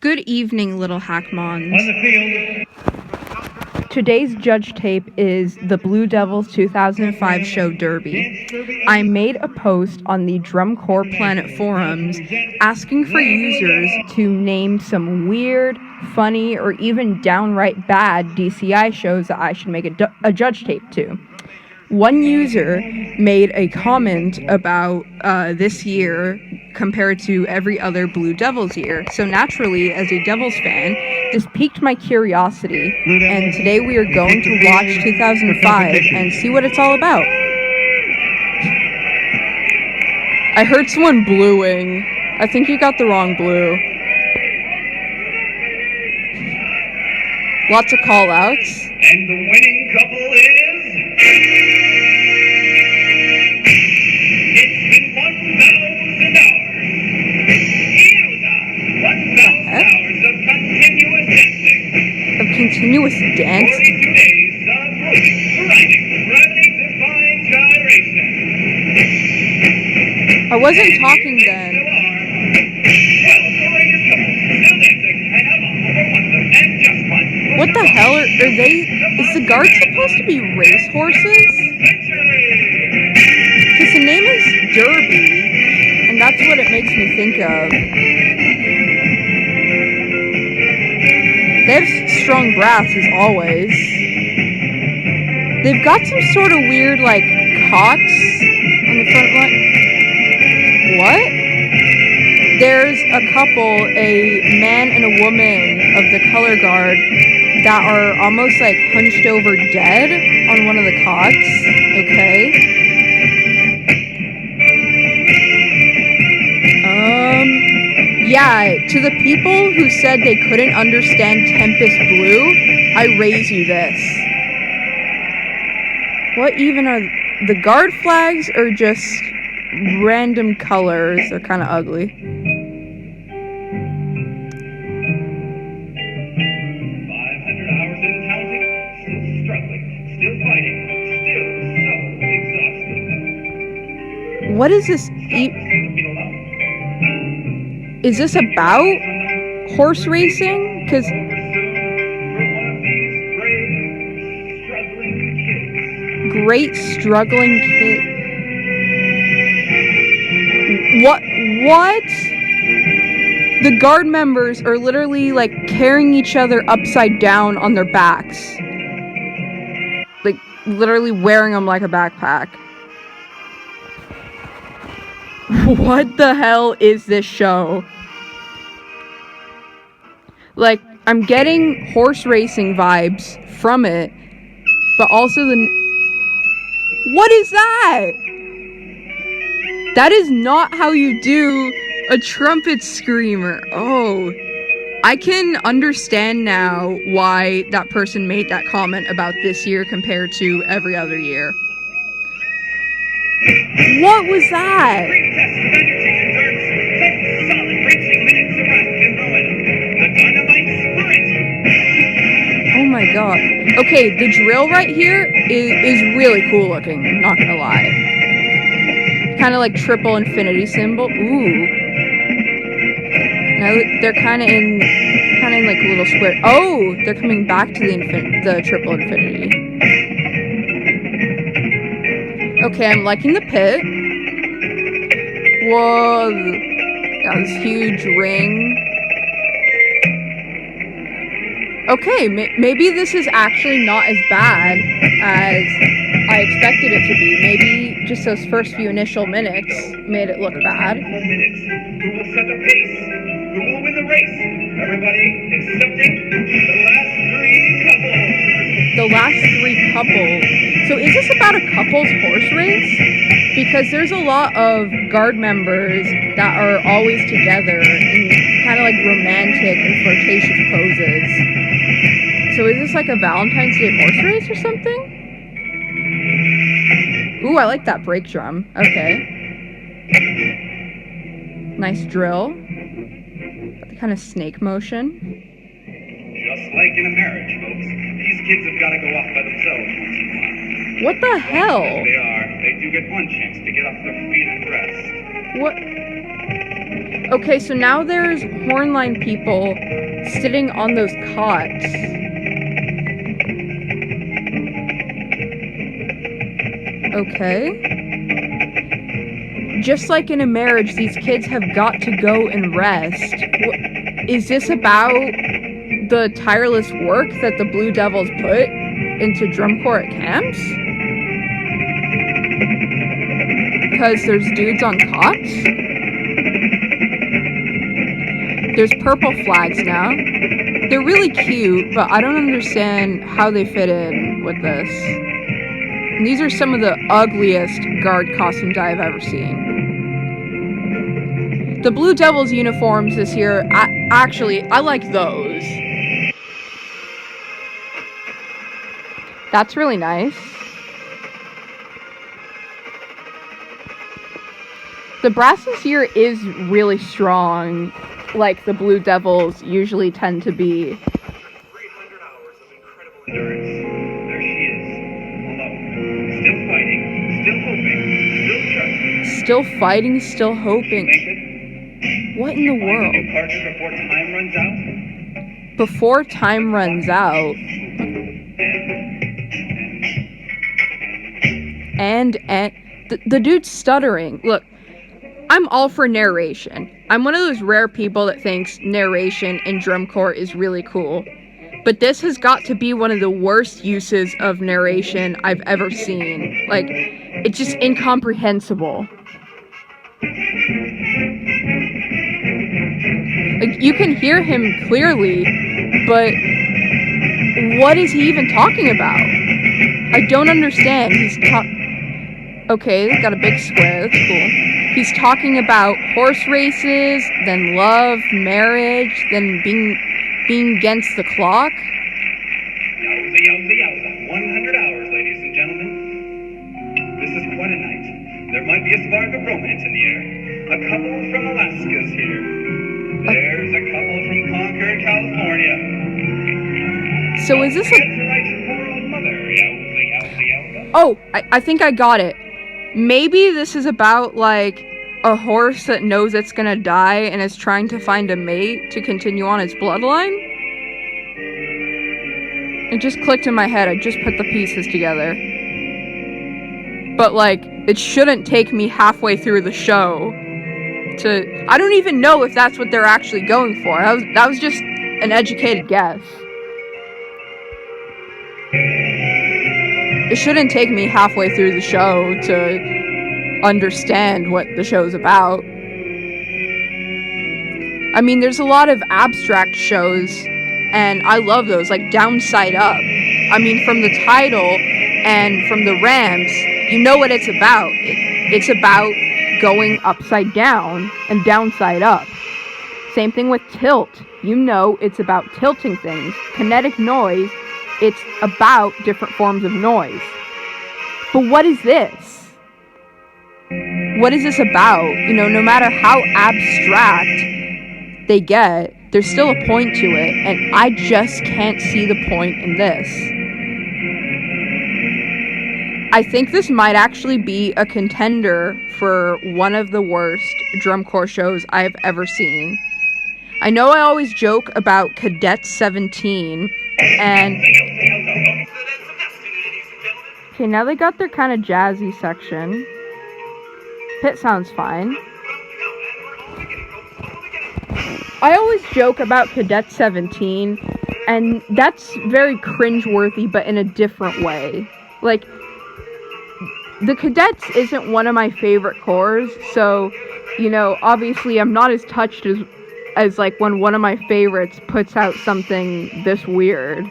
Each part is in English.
Good evening, little hackmons. On the field. Today's judge tape is the Blue Devils 2005 show Derby. I made a post on the Drum Corps Planet forums asking for users to name some weird, funny, or even downright bad DCI shows that I should make a judge tape to. One user made a comment about this year compared to every other Blue Devils year. So naturally, as a Devils fan, this piqued my curiosity. And today we are going to watch 2005 and see what it's all about. I heard someone bluing. I think you got the wrong blue. Lots of call-outs. And the winning couple is... It's been 1,000 hours. Yowza! 1,000 hours of continuous dancing. Of continuous dance? 42 days of grinding, defying gyration. I wasn't talking then. Well, courageous couple, still dancing, and have a over one of them, and just one. What the hell are they? Is the guard supposed to be racehorses? Because the name is Derby, and that's what it makes me think of. They have strong brass as always. They've got some sort of weird, like, cocks on the front line. What? There's a couple, a man and a woman of the color guard that are almost like hunched over dead on one of the cots. Okay. Yeah, to the people who said they couldn't understand Tempest Blue, I raise you this. What even are the guard flags or just random colors? They're kind of ugly. 500 hours and counting, still struggling, still fighting, still so exhausted. What is this? Is this about horse racing? Because great struggling kid. What? The guard members are literally like carrying each other upside down on their backs. Like literally wearing them like a backpack. What the hell is this show? Like, I'm getting horse racing vibes from it, but also what is that? That is not how you do a trumpet screamer. Oh, I can understand now why that person made that comment about this year compared to every other year. What was that? Oh my god. Okay, the drill right here is really cool looking, not gonna lie. Kind of like triple infinity symbol. Ooh. Now they're kind of in like a little square. Oh, they're coming back to the triple infinity. Okay, I'm liking the pit. Whoa. Got this huge ring. Okay, maybe this is actually not as bad as I expected it to be. Maybe just those first few initial minutes made it look bad. Who will set the pace? Who will win the race? Everybody accepting the last three couples. So is this about a couples horse race? Because there's a lot of guard members that are always together in kind of like romantic and flirtatious poses. So is this like a Valentine's Day horse race or something? Ooh, I like that brake drum. Okay. Nice drill. Got the kind of snake motion. Just like in a marriage, folks. These kids have got to go off by themselves once in a while. What the hell? As they are, they do get one chance to get off their feet and rest. What? Okay, so now there's hornline people sitting on those cots. Okay. Just like in a marriage, these kids have got to go and rest. Is this about the tireless work that the Blue Devils put into drum corps at camps? Because there's dudes on cots? There's purple flags now. They're really cute, but I don't understand how they fit in with this. And these are some of the ugliest guard costumes I've ever seen. The Blue Devils uniforms this year, I like those. That's really nice. The brass this year is really strong, like the Blue Devils usually tend to be. 300 hours of incredible endurance. There she is, alone, still fighting, still hoping, still trusting. Still fighting, still hoping. What in the world? Before time runs out? Before time runs out. And the dude's stuttering. Look, I'm all for narration. I'm one of those rare people that thinks narration in drum corps is really cool. But this has got to be one of the worst uses of narration I've ever seen. Like, it's just incomprehensible. Like, you can hear him clearly, but what is he even talking about? I don't understand. Okay, got a big square, that's cool. He's talking about horse races, then love, marriage, then being against the clock. Yowza, yowza, yowza. 100 hours, ladies and gentlemen. This is quite a night. There might be a spark of romance in the air. A couple from Alaska's here. There's a couple from Concord, California. So is this That's right, your poor old mother. Yowza, yowza, yowza. Oh, I think I got it. Maybe this is about, like, a horse that knows it's gonna die and is trying to find a mate to continue on its bloodline? It just clicked in my head. I just put the pieces together. But, like, it shouldn't take me halfway through the show to... I don't even know if that's what they're actually going for. That was just an educated guess. It shouldn't take me halfway through the show to understand what the show's about. I mean, there's a lot of abstract shows, and I love those, like Downside Up. I mean, from the title and from the ramps, you know what it's about. It's about going upside down and downside up. Same thing with Tilt. You know it's about tilting things. Kinetic noise, it's about different forms of noise. But what is this? What is this about? You know, no matter how abstract they get, there's still a point to it, and I just can't see the point in this. I think this might actually be a contender for one of the worst drum corps shows I've ever seen. I know I always joke about Cadet 17, and... Okay, now they got their kind of jazzy section. Pit sounds fine. I always joke about Cadet 17, and that's very cringeworthy, but in a different way. Like, the Cadets isn't one of my favorite corps, so, you know, obviously I'm not as touched as like when one of my favorites puts out something this weird.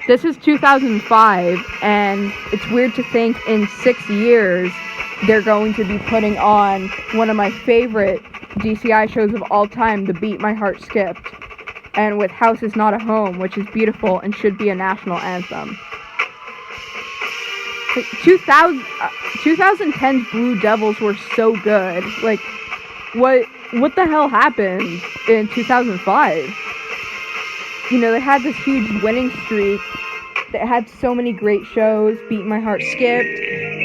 This is 2005, and it's weird to think in 6 years they're going to be putting on one of my favorite DCI shows of all time, The Beat My Heart Skipped, and with House Is Not a Home, which is beautiful and should be a national anthem. Like 2010's Blue Devils were so good. Like, what the hell happened in 2005? You know, they had this huge winning streak that had so many great shows. Beat My Heart Skipped,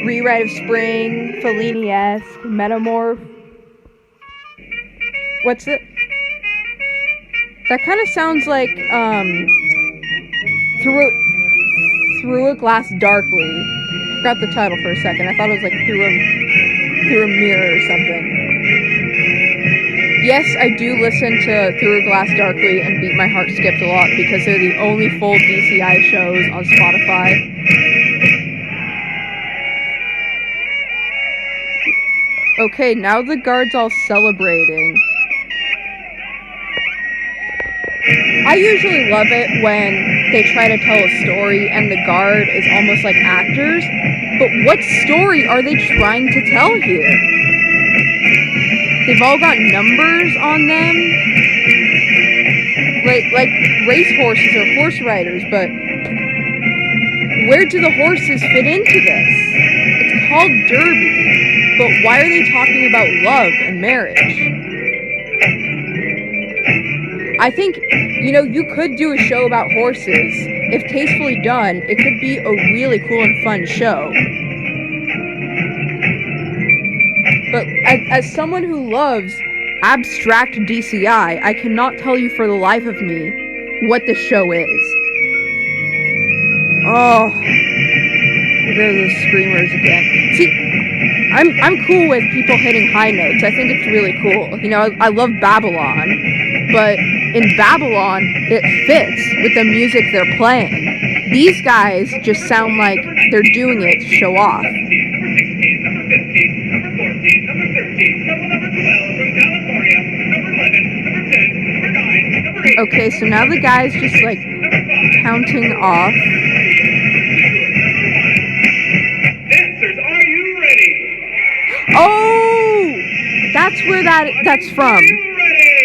Rewrite of Spring, Fellini-esque, Metamorph. What's it? That kind of sounds like Through a Glass Darkly. I forgot the title for a second. I thought it was like Through a Mirror or something. Yes, I do listen to Through a Glass Darkly and Beat My Heart Skipped a lot because they're the only full DCI shows on Spotify. Okay, now the guard's all celebrating. I usually love it when they try to tell a story and the guard is almost like actors, but what story are they trying to tell here? They've all got numbers on them, like race horses or horse riders, but where do the horses fit into this? It's called Derby, but why are they talking about love and marriage? I think, you could do a show about horses. If tastefully done, it could be a really cool and fun show. But as someone who loves abstract DCI, I cannot tell you for the life of me what the show is. Oh, there are those screamers again. See, I'm cool with people hitting high notes. I think it's really cool. I love Babylon, but in Babylon, it fits with the music they're playing. These guys just sound like they're doing it to show off. Number 16, number 15, number 14, number 13, couple number 12 from California, number 11, number 10, number 9, number 8. Okay, so now the guy's just like counting off. Dancers, are you ready? Oh, that's where that's from. Are you ready?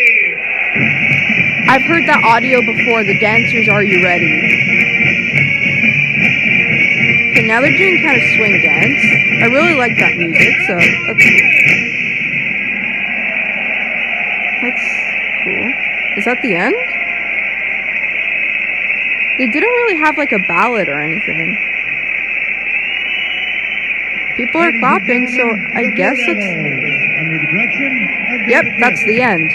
I've heard that audio before. The dancers, are you ready? Okay, now they're doing kind of swing dance. I really like that music, so that's cool. Is that the end? They didn't really have like a ballad or anything. People are clapping, so I guess it's... Yep, that's the end.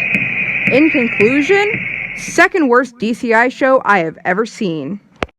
In conclusion, second worst DCI show I have ever seen.